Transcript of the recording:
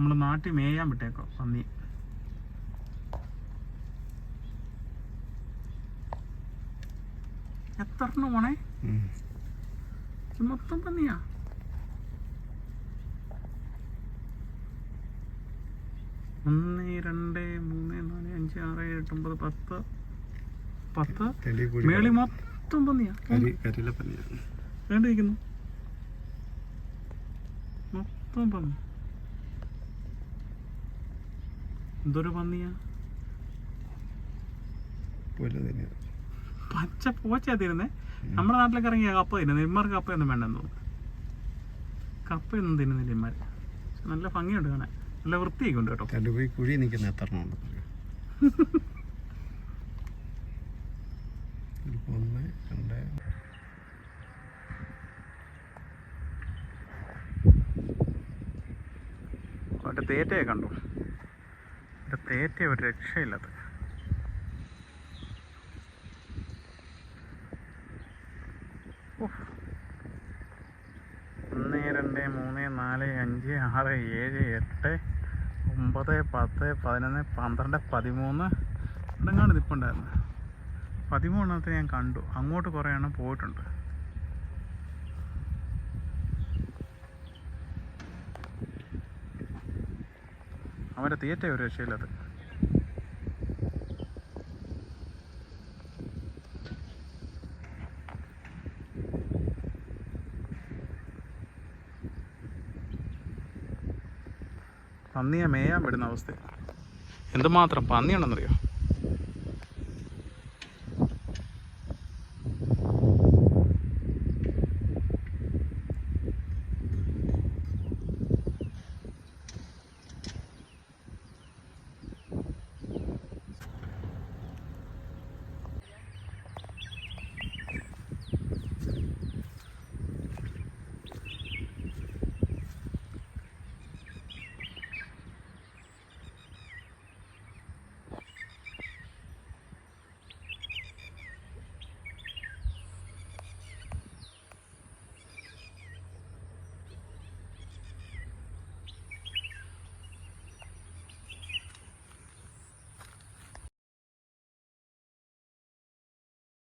നമ്മൾ നാട്ടിൽ മേയാൻ വിട്ടേക്കോ പന്നി. എത്ര എണ്ണം പോണേ? മൊത്തം പന്നിയാ. ഒന്ന്, രണ്ട്, മൂന്ന്, നാല്, അഞ്ച്, ആറ്, ഏഴ്, എട്ട്, ഒമ്പത്, 10 മേളി മൊത്തം പന്നിയാ. വേണ്ടിരിക്കുന്നു മൊത്തം പന്നി. എന്തൊരു പന്നിയാ. പച്ച പോച്ചാ തിരുന്നേ. നമ്മുടെ നാട്ടിലൊക്കെ ഇറങ്ങിയ കപ്പ തിന്നുന്നത്. ഇമാർക്ക് കപ്പയൊന്നും വേണ്ടെന്ന് തോന്നുന്നു. കപ്പയൊന്നും തിന്നുന്നില്ല ഇമാർ. നല്ല ഭംഗിയുണ്ട് കാണാൻ, നല്ല വൃത്തിയൊക്കെ ഉണ്ട് കേട്ടോ. കുഴി നിൽക്കുന്ന എത്ര ഉണ്ട്? 1, 2. അവരുടെ തേറ്റയെ കണ്ടു. അവരുടെ തേറ്റ ഒരു രക്ഷയില്ലാത്ത. ഒന്ന്, 2, 3, 4, 5, 6, 7, 8, 9, 10, 11, 12, 13 ഇടങ്ങാണ്ട് നിൽപ്പുണ്ടായിരുന്നു. 13 ഞാൻ കണ്ടു. അങ്ങോട്ട് കുറേ എണ്ണം പോയിട്ടുണ്ട്. അവരെ തീറ്റ ഒരു രക്ഷയില്ലാത്ത. പന്നിയെ മേയാൻ വിടുന്ന അവസ്ഥ. എന്തുമാത്രം പന്നിയുണ്ടെന്നറിയോ?